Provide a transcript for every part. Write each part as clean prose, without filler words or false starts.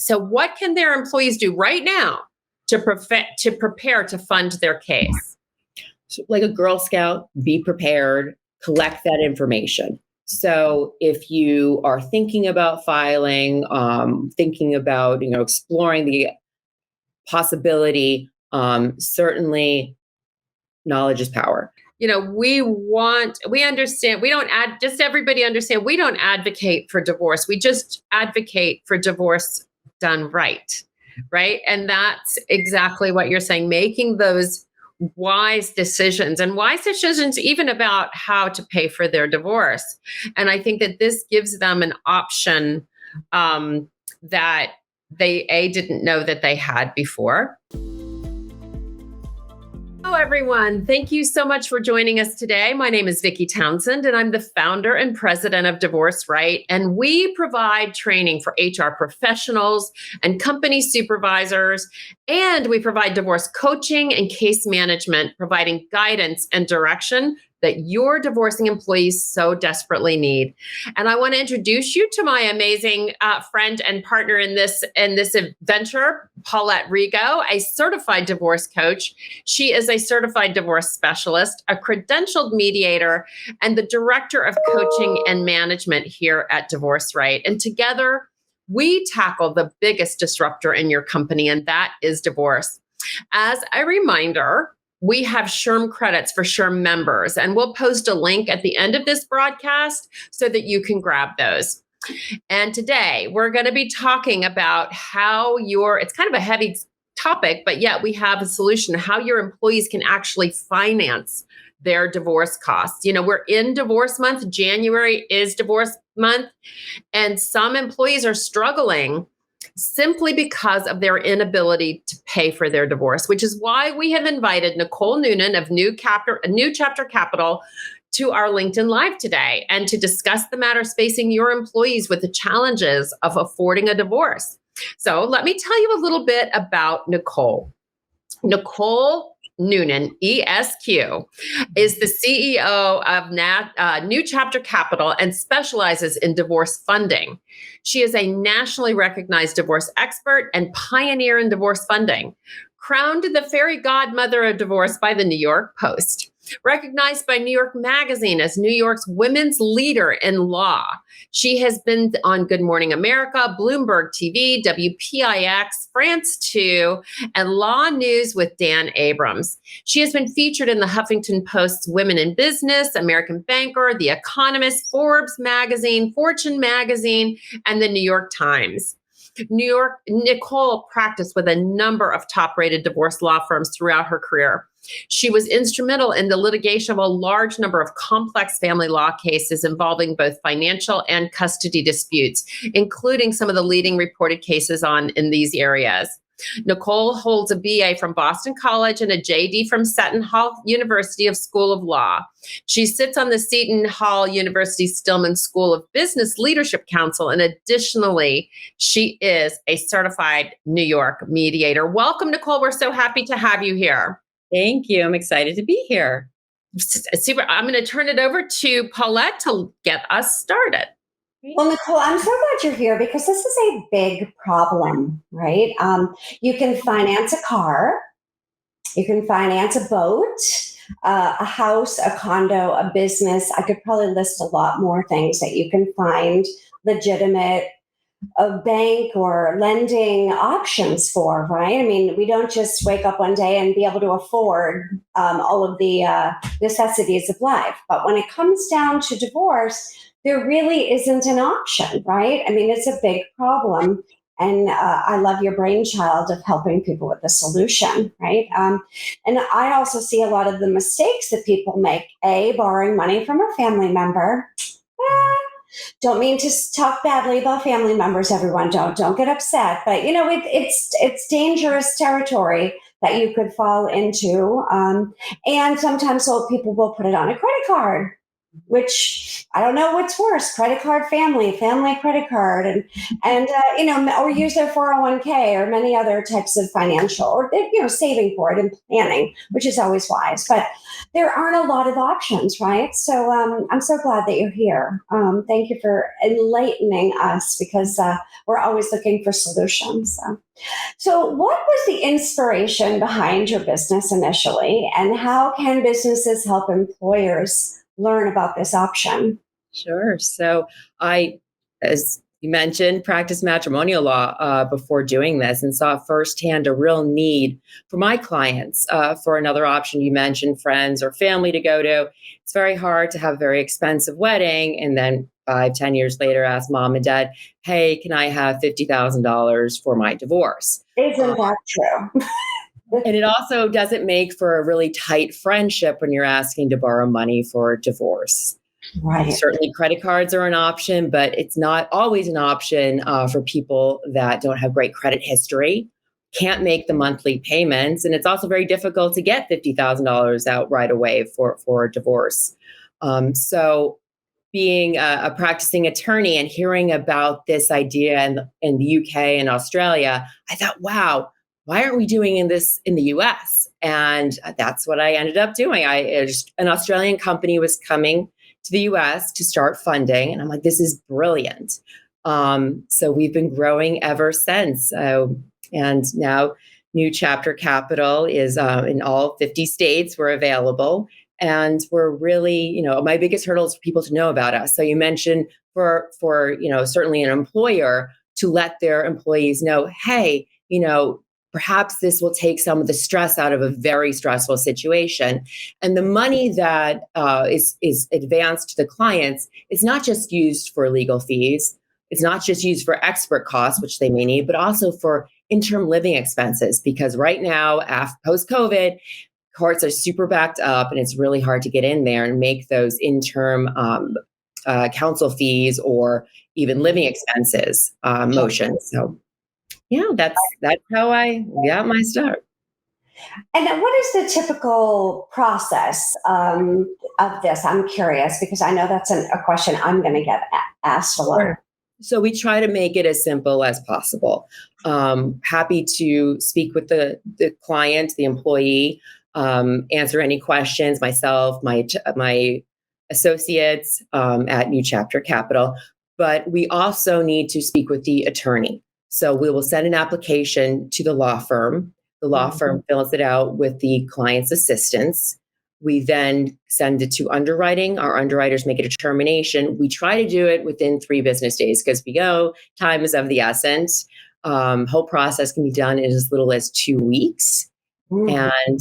So what can their employees do right now to prepare to fund their case? So like a Girl Scout, be prepared, collect that information. So if you are thinking about filing, thinking about, exploring the possibility, certainly knowledge is power. We understand, just everybody understand, we don't advocate for divorce. We just advocate for divorce done right. Right. And that's exactly what you're saying, making those wise decisions even about how to pay for their divorce. And I think that this gives them an option that they didn't know that they had before. Hello, everyone. Thank you so much for joining us today. My name is Vicki Townsend, and I'm the founder and president of Divorce Right. And we provide training for HR professionals and company supervisors, and we provide divorce coaching and case management, providing guidance and direction that your divorcing employees so desperately need. And I want to introduce you to my amazing friend and partner in this venture, Paulette Rigo, a certified divorce coach. She is a certified divorce specialist, a credentialed mediator, and the director of coaching and management here at Divorce Right. And together, we tackle the biggest disruptor in your company, and that is divorce. As a reminder, we have SHRM credits for SHRM members, and we'll post a link at the end of this broadcast so that you can grab those. And today we're going to be talking about it's kind of a heavy topic, but yet we have a solution, how your employees can actually finance their divorce costs. We're in divorce month. January is divorce month, and some employees are struggling simply because of their inability to pay for their divorce, which is why we have invited Nicole Noonan of New Chapter Capital to our LinkedIn Live today, and to discuss the matters facing your employees with the challenges of affording a divorce. So let me tell you a little bit about Nicole. Nicole Noonan, ESQ, is the CEO of New Chapter Capital and specializes in divorce funding. She is a nationally recognized divorce expert and pioneer in divorce funding, crowned the fairy godmother of divorce by the New York Post, recognized by New York Magazine as New York's women's leader in law. She has been on Good Morning America, Bloomberg TV, WPIX, France 2, and Law News with Dan Abrams. She has been featured in the Huffington Post's Women in Business, American Banker, The Economist, Forbes Magazine, Fortune Magazine, and the New York Times. Nicole practiced with a number of top-rated divorce law firms throughout her career. She was instrumental in the litigation of a large number of complex family law cases involving both financial and custody disputes, including some of the leading reported cases in these areas. Nicole holds a BA from Boston College and a JD from Seton Hall University School of Law. She sits on the Seton Hall University Stillman School of Business Leadership Council, and additionally, she is a certified New York mediator. Welcome, Nicole. We're so happy to have you here. Thank you. I'm excited to be here. Super. I'm going to turn it over to Paulette to get us started. Well, Nicole, I'm so glad you're here because this is a big problem, right? You can finance a car, you can finance a boat, a house, a condo, a business. I could probably list a lot more things that you can find legitimate bank or lending options for, right? I mean, we don't just wake up one day and be able to afford all of the necessities of life. But when it comes down to divorce, there really isn't an option, right? I mean, it's a big problem. And I love your brainchild of helping people with the solution, right? And I also see a lot of the mistakes that people make. Borrowing money from a family member. Don't mean to talk badly about family members, everyone. Don't get upset. But, it's dangerous territory that you could fall into. And sometimes old people will put it on a credit card. which I don't know what's worse, credit card, family credit card, and or use their 401k or many other types of financial, or saving for it and planning, which is always wise. But there aren't a lot of options, right? So I'm so glad that you're here. Thank you for enlightening us, because we're always looking for solutions. So, what was the inspiration behind your business initially, and how can businesses help employers learn about this option? Sure. So I, as you mentioned, practiced matrimonial law before doing this, and saw firsthand a real need for my clients for another option. You mentioned friends or family to go to. It's very hard to have a very expensive wedding and then 5, 10 years later ask mom and dad, hey, can I have $50,000 for my divorce? Isn't that true? And it also doesn't make for a really tight friendship when you're asking to borrow money for divorce. Right. Certainly, credit cards are an option, but it's not always an option for people that don't have great credit history, can't make the monthly payments, and it's also very difficult to get $50,000 out right away for a divorce. So, being a practicing attorney and hearing about this idea in the UK and Australia, I thought, wow, why aren't we doing this in the US? And that's what I ended up doing. An Australian company was coming to the US to start funding, and I'm like, this is brilliant. So we've been growing ever since. And now New Chapter Capital is in all 50 states. We're available. And we're really, my biggest hurdle is for people to know about us. So you mentioned for certainly an employer to let their employees know, hey, perhaps this will take some of the stress out of a very stressful situation. And the money that is advanced to the clients is not just used for legal fees. It's not just used for expert costs, which they may need, but also for interim living expenses. Because right now, post-COVID, courts are super backed up, and it's really hard to get in there and make those interim counsel fees or even living expenses motions. So, yeah, that's how I got my start. And then what is the typical process of this? I'm curious, because I know that's a question I'm going to get asked a lot. Sure. So we try to make it as simple as possible. Happy to speak with the client, the employee, answer any questions, myself, my associates at New Chapter Capital. But we also need to speak with the attorney. So we will send an application to the law firm. The law firm fills it out with the client's assistance. We then send it to underwriting. Our underwriters make a determination. We try to do it within 3 business days because we know time is of the essence. Whole process can be done in as little as 2 weeks. And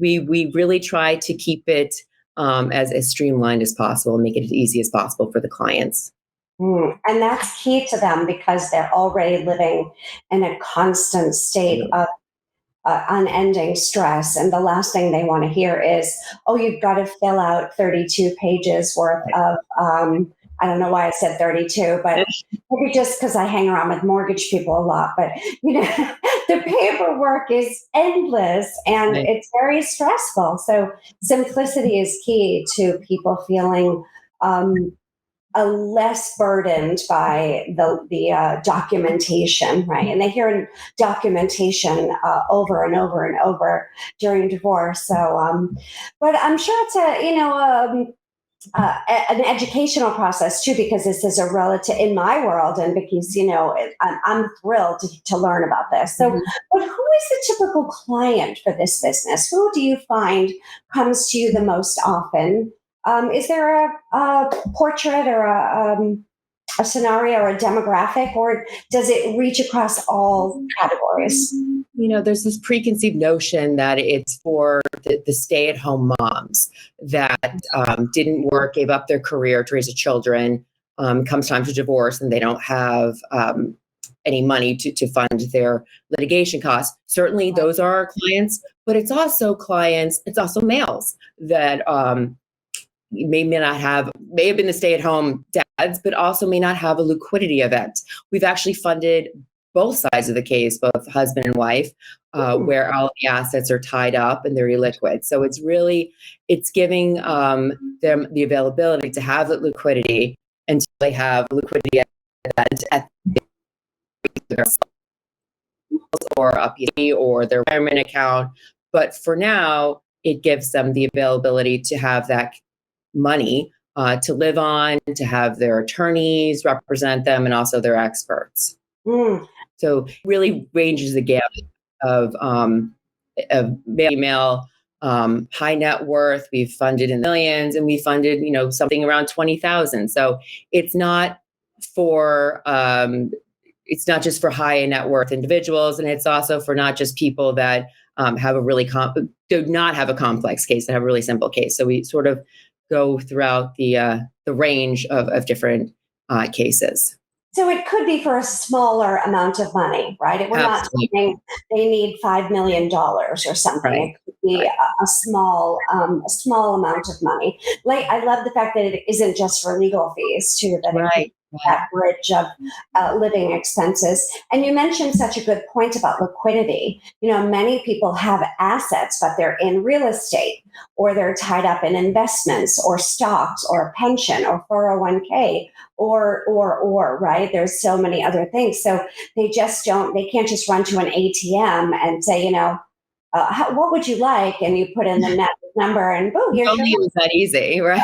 we really try to keep it as streamlined as possible and make it as easy as possible for the clients. And that's key to them, because they're already living in a constant state of unending stress. And the last thing they want to hear is, oh, you've got to fill out 32 pages worth of, I don't know why I said 32, but maybe just because I hang around with mortgage people a lot. But, the paperwork is endless and it's very stressful. So simplicity is key to people feeling less burdened by the documentation, right? And they hear documentation over and over and over during divorce. So, but I'm sure it's an educational process too, because this is a relative in my world, and because I'm thrilled to learn about this. So, but who is the typical client for this business? Who do you find comes to you the most often? Is there a portrait or a scenario or a demographic, or does it reach across all categories? There's this preconceived notion that it's for the stay-at-home moms that didn't work, gave up their career to raise the children, comes time to divorce, and they don't have any money to fund their litigation costs. Certainly, those are our clients, but it's also males that may have been the stay-at-home dads, but also may not have a liquidity event. We've actually funded both sides of the case, both husband and wife, where all the assets are tied up and they're illiquid. So it's giving them the availability to have the liquidity until they have liquidity at their or a PC or their retirement account. But for now, it gives them the availability to have that money to live on, to have their attorneys represent them, and also their experts. Mm. So it really ranges the gamut of male, high net worth. We've funded in millions, and we funded, something around 20,000. So it's not for it's not just for high net worth individuals, and it's also for not just people that have a really do not have a complex case, that have a really simple case. So we sort of go throughout the range of different cases. So it could be for a smaller amount of money, right? We're not saying they need $5 million or something. Right. It could be a small amount of money. Like, I love the fact that it isn't just for legal fees too. That right. That bridge of living expenses. And you mentioned such a good point about liquidity. Many people have assets, but they're in real estate, or they're tied up in investments or stocks or a pension or 401k or right. There's so many other things. So they can't just run to an ATM and say, what would you like? And you put in the net number and boom, it was that easy, right?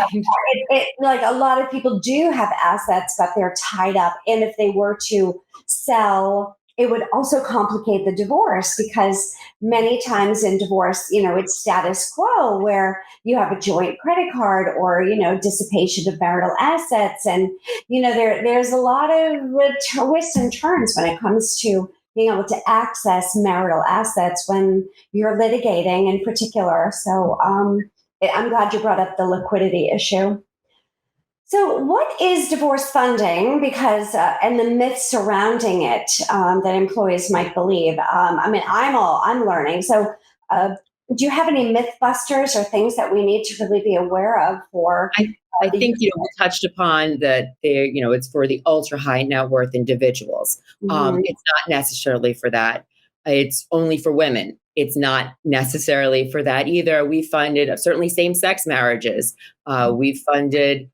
Like, a lot of people do have assets, but they're tied up. And if they were to sell, it would also complicate the divorce, because many times in divorce, it's status quo where you have a joint credit card or, dissipation of marital assets. And, there's a lot of twists and turns when it comes to being able to access marital assets when you're litigating in particular. So I'm glad you brought up the liquidity issue. So what is divorce funding? Because, and the myths surrounding it that employees might believe. I'm learning. So do you have any myth busters or things that we need to really be aware of for? I think, we touched upon that it's for the ultra high net worth individuals. Mm-hmm. It's not necessarily for that. It's only for women. It's not necessarily for that either. We funded certainly same-sex marriages. We funded,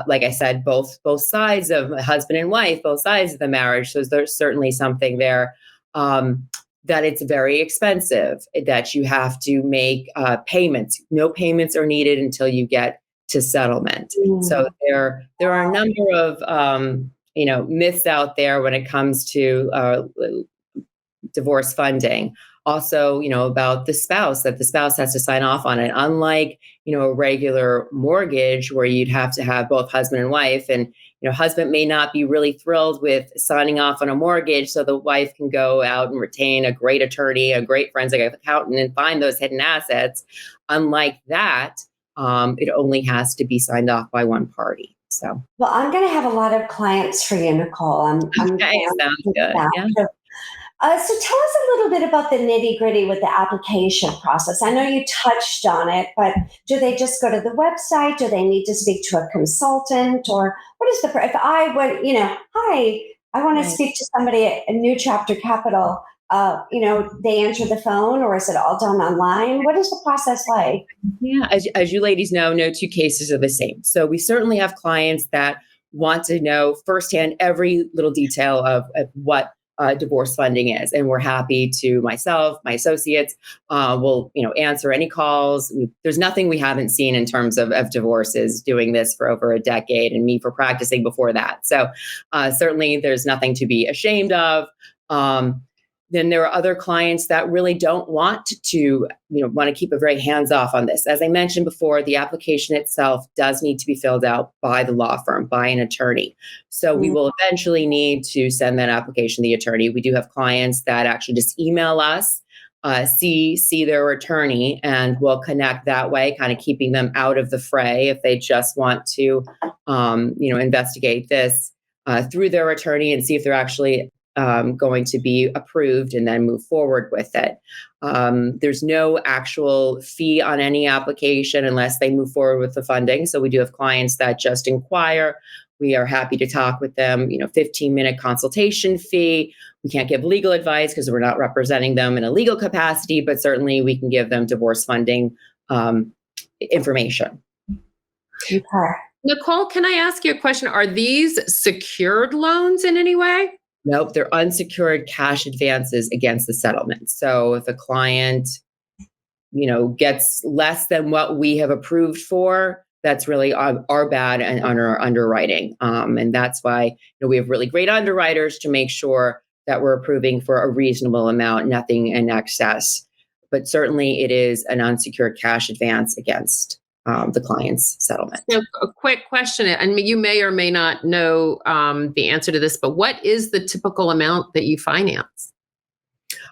like I said, both sides of husband and wife, both sides of the marriage. So there's certainly something there. That it's very expensive, that you have to make payments. No payments are needed until you get to settlement. Mm. So there are a number of myths out there when it comes to divorce funding. Also, about the spouse, that the spouse has to sign off on it. Unlike, a regular mortgage where you'd have to have both husband and wife, and, husband may not be really thrilled with signing off on a mortgage, so the wife can go out and retain a great attorney, a great forensic accountant, and find those hidden assets. Unlike that, it only has to be signed off by one party. So, well, I'm going to have a lot of clients for you, Nicole. Okay, sounds good. Yeah. So tell us a little bit about the nitty gritty with the application process. I know you touched on it, but do they just go to the website? Do they need to speak to a consultant? Or what is if I would, hi, I want to speak to somebody at a New Chapter Capital, they answer the phone, or is it all done online? What is the process like? Yeah, as you ladies know, no two cases are the same. So we certainly have clients that want to know firsthand every little detail of what divorce funding is. And we're happy to, myself, my associates, will answer any calls. There's nothing we haven't seen in terms of divorces, doing this for over a decade, and me for practicing before that. So certainly there's nothing to be ashamed of. Then there are other clients that really don't want to keep it very hands off on this. As I mentioned before, the application itself does need to be filled out by the law firm, by an attorney. So we will eventually need to send that application to the attorney. We do have clients that actually just email us, see their attorney, and we'll connect that way, kind of keeping them out of the fray if they just want to, investigate this through their attorney and see if they're actually going to be approved, and then move forward with it. There's no actual fee on any application unless they move forward with the funding. So we do have clients that just inquire. we are happy to talk with them, 15-minute consultation fee. We can't give legal advice because we're not representing them in a legal capacity, but certainly we can give them divorce funding information. Okay. Nicole, can I ask you a question? Are these secured loans in any way? Nope, they're unsecured cash advances against the settlement. So if a client, gets less than what we have approved for, that's really our bad and on our underwriting. And that's why we have really great underwriters to make sure that we're approving for a reasonable amount, nothing in excess. But certainly it is an unsecured cash advance against the client's settlement. So a quick question, and you may or may not know the answer to this, but what is the typical amount that you finance?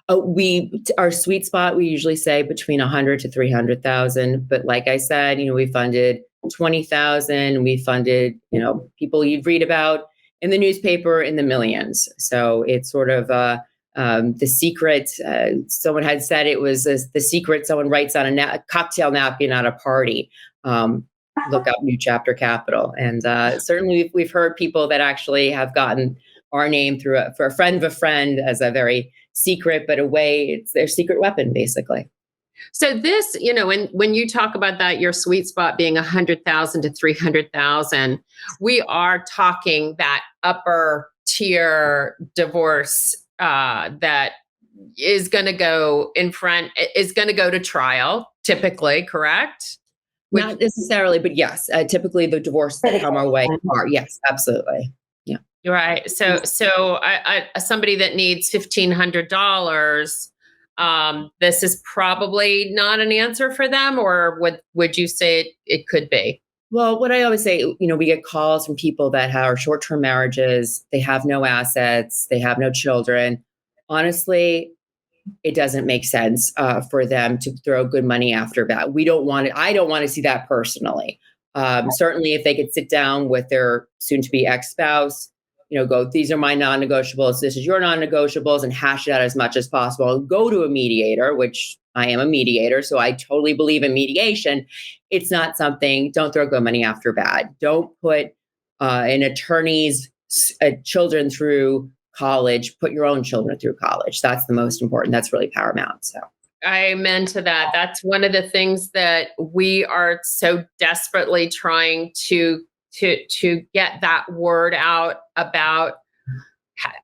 Our sweet spot, we usually say between 100 to 300,000. But like I said, we funded 20,000. We funded, people you'd read about in the newspaper in the millions. So it's sort of the secret. Someone had said it was the secret someone writes on a cocktail napkin at a party. Look up New Chapter Capital. And certainly we've heard people that actually have gotten our name for a friend of a friend as a very secret, but it's their secret weapon, basically. So this, when you talk about that, your sweet spot being 100,000 to 300,000, we are talking that upper tier divorce that is going to go to trial, typically, correct? Not necessarily, but yes, typically the divorces that come our way are, yes, absolutely. Yeah. Right. So somebody that needs $1,500, this is probably not an answer for them, or would you say it could be? Well, what I always say, we get calls from people that are short-term marriages. They have no assets. They have no children. Honestly, it doesn't make sense for them to throw good money after that. I don't want to see that personally. Certainly, if they could sit down with their soon-to-be ex-spouse, go, these are my non-negotiables, this is your non-negotiables, and hash it out as much as possible. Go to a mediator, which I am a mediator, so I totally believe in mediation. It's not something, don't throw good money after bad. Don't put an attorney's children through college, put your own children through college. That's the most important. That's really paramount. So Amen to that. That's one of the things that we are so desperately trying to get that word out about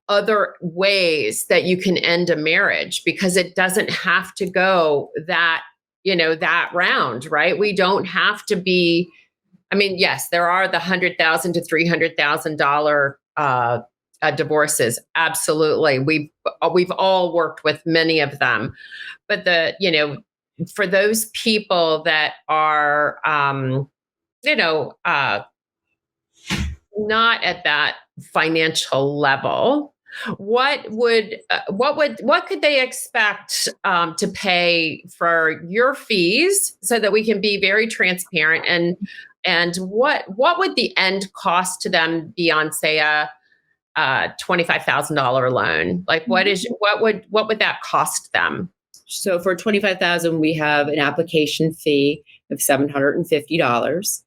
other ways that you can end a marriage, because it doesn't have to go that round, right? We don't have to be, yes, there are the $100,000 to $300,000 divorces. Absolutely. We've all worked with many of them, but for those people that are, not at that financial level, what could they expect to pay for your fees, so that we can be very transparent, and what would the end cost to them be on, say, a $25,000 loan? Like, what would that cost them? So for $25,000, we have an application fee of $750.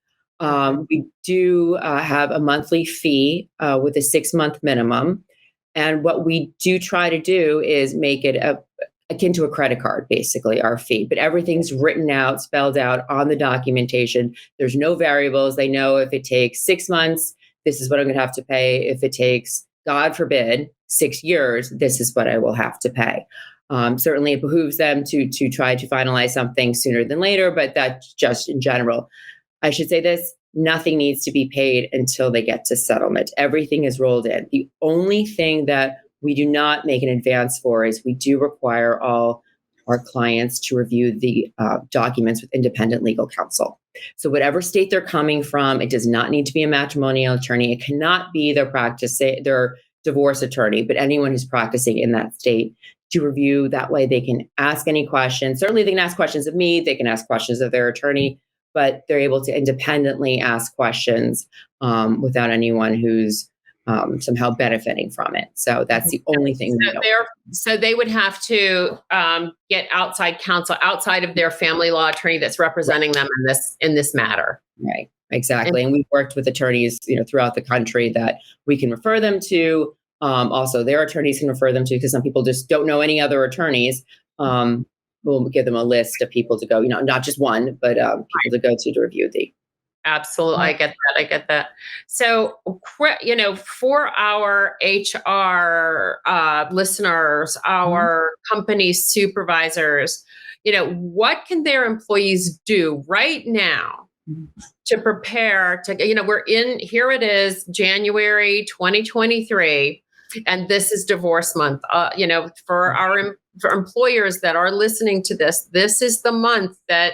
We do have a monthly fee with a 6-month minimum. And what we do try to do is make it akin to a credit card, basically, our fee. But everything's written out, spelled out on the documentation. There's no variables. They know if it takes 6 months, this is what I'm going to have to pay. If it takes, God forbid, 6 years, this is what I will have to pay. Certainly, it behooves them to try to finalize something sooner than later, but that's just in general. I should say this, nothing needs to be paid until they get to settlement. Everything is rolled in. The only thing that we do not make an advance for is we do require all our clients to review the documents with independent legal counsel. So whatever state they're coming from, it does not need to be a matrimonial attorney. It cannot be their divorce attorney, but anyone who's practicing in that state to review. That way they can ask any questions. Certainly they can ask questions of me, they can ask questions of their attorney, but they're able to independently ask questions without anyone who's somehow benefiting from it. So that's the only thing. So they would have to get outside counsel outside of their family law attorney that's representing them in this matter. Right. exactly. And we've worked with attorneys, throughout the country that we can refer them to. Also, their attorneys can refer them to, because some people just don't know any other attorneys. We'll give them a list of people to go, not just one, but people to go to review the. Absolutely. I get that. I get that. So, for our HR listeners, our company supervisors, what can their employees do right now to prepare here it is, January 2023, and this is divorce month. For employers that are listening to this is the month that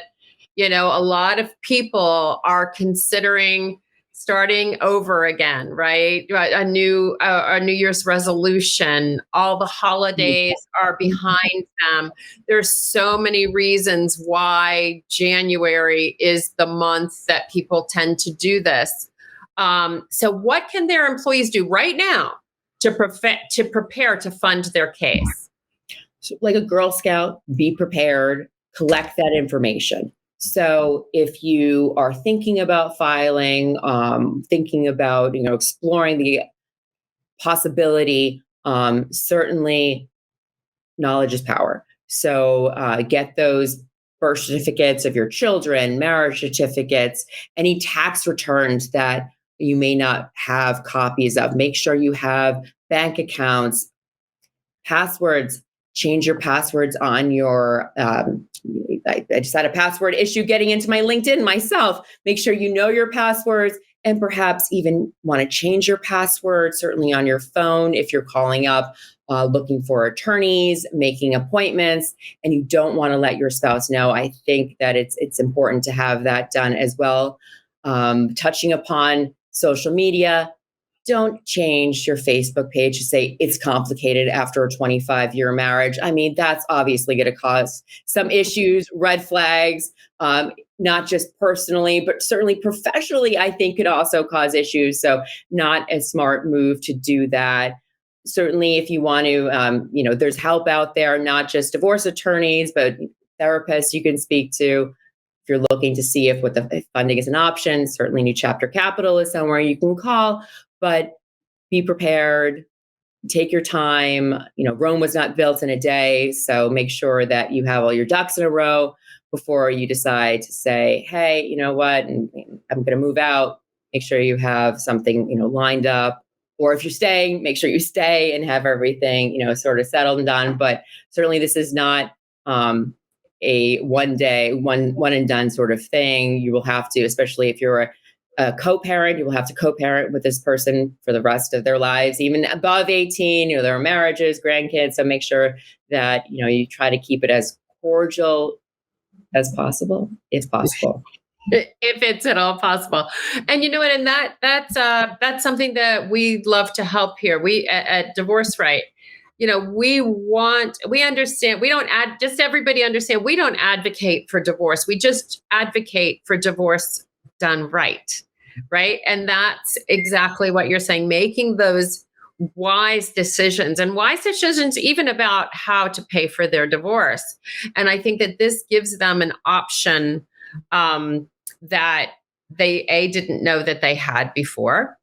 a lot of people are considering starting over again, right? A new Year's resolution. All the holidays are behind them. There's so many reasons why January is the month that people tend to do this. So what can their employees do right now to prepare to fund their case? So, like a Girl Scout, be prepared, collect that information. So if you are thinking about filing, thinking about, exploring the possibility, certainly knowledge is power. So get those birth certificates of your children, marriage certificates, any tax returns that you may not have copies of. Make sure you have bank accounts, passwords. Change your passwords on your, I just had a password issue getting into my LinkedIn myself. Make sure you know your passwords, and perhaps even want to change your password, certainly on your phone if you're calling up, looking for attorneys, making appointments, and you don't want to let your spouse know. I think that it's important to have that done as well. Touching upon social media, don't change your Facebook page to say it's complicated after a 25-year marriage. I mean, that's obviously going to cause some issues, red flags, not just personally, but certainly professionally, I think could also cause issues. So not a smart move to do that. Certainly, if you want to, there's help out there, not just divorce attorneys, but therapists you can speak to. If you're looking to see if funding is an option, certainly New Chapter Capital is somewhere you can call. But be prepared, take your time. Rome was not built in a day. So make sure that you have all your ducks in a row before you decide to say, hey, you know what, and I'm going to move out. Make sure you have something, lined up. Or if you're staying, make sure you stay and have everything, sort of settled and done. But certainly this is not a one and done sort of thing. You will have to, especially if you're a co-parent, you will have to co-parent with this person for the rest of their lives, even above 18, there are marriages, grandkids. So make sure that, you try to keep it as cordial as possible, if possible. If it's at all possible. And and that's something that we love to help here. We at Divorce Right, we understand, everybody understand, we don't advocate for divorce. We just advocate for divorce done right. Right. And that's exactly what you're saying, making those wise decisions even about how to pay for their divorce. And I think that this gives them an option that they didn't know that they had before.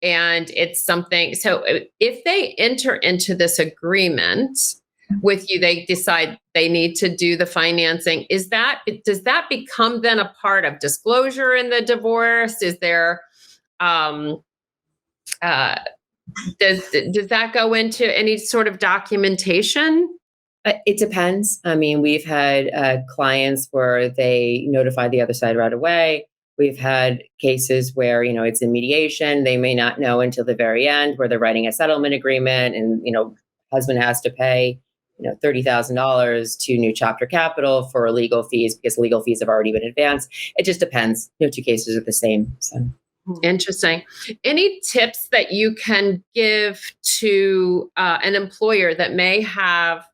And it's something, so if they enter into this agreement with you, they decide they need to do the financing. Does that become then a part of disclosure in the divorce? Is there, does that go into any sort of documentation? It depends. I mean, we've had clients where they notify the other side right away. We've had cases where, it's in mediation. They may not know until the very end, where they're writing a settlement agreement and, husband has to pay, $30,000 to New Chapter Capital for legal fees because legal fees have already been advanced. It just depends. No two cases are the same. So. Interesting. Any tips that you can give to an employer that may have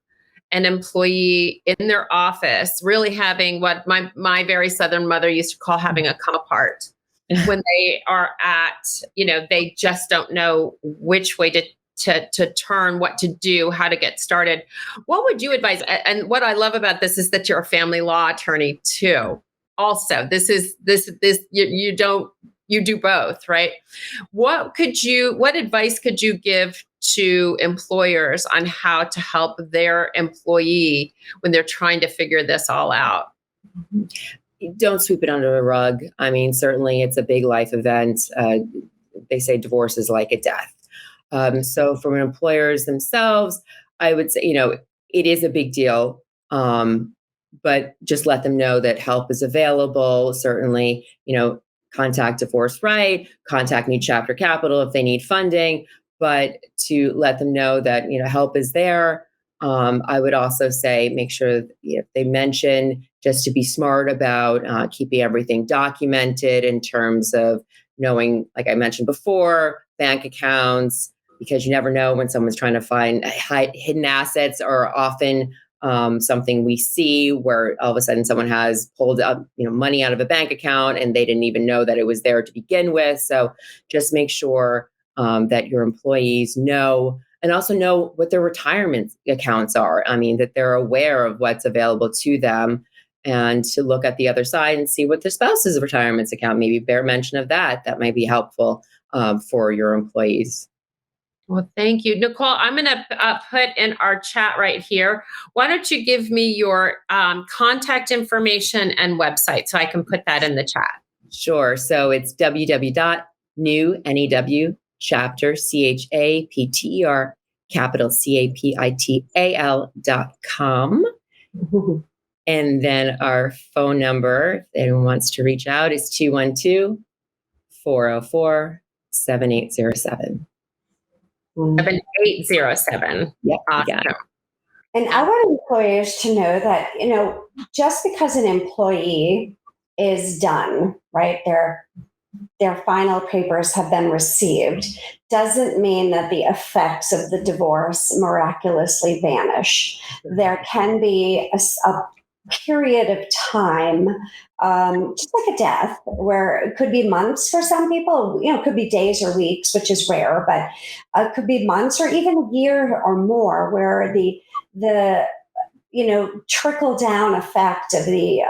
an employee in their office really having what my very Southern mother used to call having a come apart when they are they just don't know which way to turn, what to do, how to get started? What would you advise? And what I love about this is that you're a family law attorney too. also. This you do both, right? What advice could you give to employers on how to help their employee when they're trying to figure this all out? Don't sweep it under the rug. I mean, certainly it's a big life event. They say divorce is like a death. So from employers themselves, I would say, it is a big deal. But just let them know that help is available. Certainly, contact Divorce Right, contact New Chapter Capital if they need funding, but to let them know that, help is there. I would also say, make sure they mention just to be smart about keeping everything documented in terms of knowing, like I mentioned before, bank accounts, because you never know when someone's trying to find hidden assets, or often something we see where all of a sudden someone has pulled up, money out of a bank account and they didn't even know that it was there to begin with. So just make sure that your employees know, and also know what their retirement accounts are. I mean, that they're aware of what's available to them, and to look at the other side and see what their spouse's retirement account, maybe bear mention of that. That might be helpful for your employees. Well, thank you, Nicole. I'm going to put in our chat right here. Why don't you give me your contact information and website so I can put that in the chat? Sure. So it's www.newchapter, CHAPTER, capital CAPITAL.com. And then our phone number, if anyone wants to reach out, is 212-404-7807. 7807. Yep. Awesome. And I want employers to know that, just because an employee is done, right, their final papers have been received, doesn't mean that the effects of the divorce miraculously vanish. There can be a period of time, just like a death, where it could be months for some people, it could be days or weeks, which is rare, but it could be months or even a year or more, where the trickle down effect of the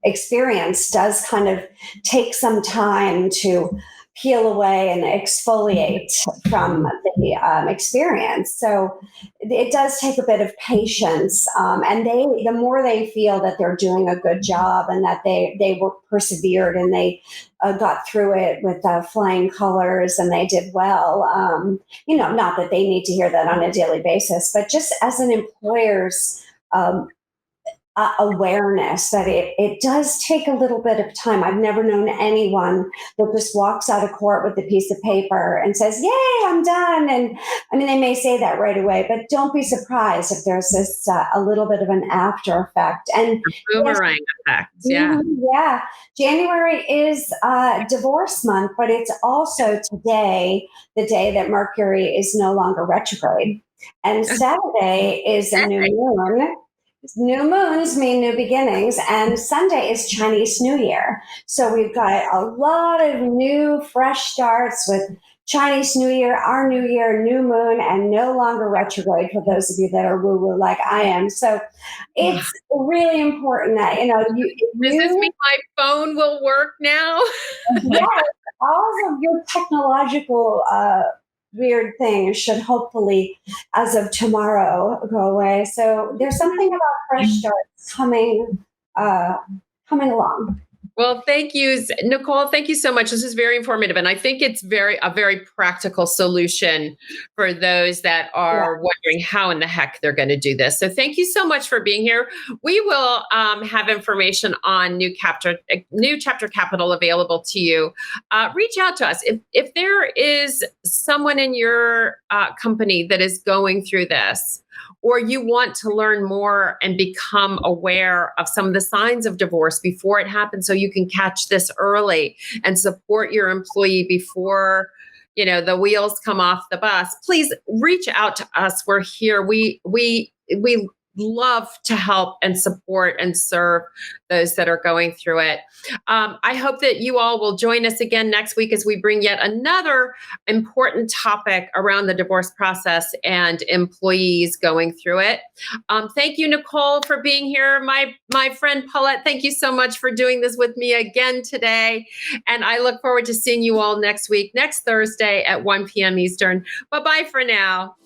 experience does kind of take some time to peel away and exfoliate from the experience. So it does take a bit of patience, and the more they feel that they're doing a good job and that they were persevered and they got through it with flying colors and they did well. Not that they need to hear that on a daily basis, but just as an employer's awareness that it does take a little bit of time. I've never known anyone that just walks out of court with a piece of paper and says, "Yay, I'm done." And I mean, they may say that right away, but don't be surprised if there's this a little bit of an after effect. And boomerang effect. Yeah. Yeah. January is divorce month, but it's also today, the day that Mercury is no longer retrograde. And Saturday is a new moon. New moons mean new beginnings, and Sunday is Chinese New Year. So we've got a lot of new, fresh starts with Chinese New Year, our New Year, new moon, and no longer retrograde for those of you that are woo-woo like I am. So it's really important that, Does this mean my phone will work now? Yeah, all of your technological weird things should hopefully, as of tomorrow, go away. So there's something about fresh starts coming along. Well, thank you, Nicole. Thank you so much. This is very informative. And I think it's a very practical solution for those that are wondering how in the heck they're going to do this. So thank you so much for being here. We will have information on New Chapter Capital available to you. Reach out to us. If there is someone in your company that is going through this, or you want to learn more and become aware of some of the signs of divorce before it happens, so you can catch this early and support your employee before the wheels come off the bus, please reach out to us. We're here. We love to help and support and serve those that are going through it. I hope that you all will join us again next week as we bring yet another important topic around the divorce process and employees going through it. Thank you, Nicole, for being here. My friend Paulette, thank you so much for doing this with me again today. And I look forward to seeing you all next week, next Thursday at 1 p.m. Eastern. Bye-bye for now.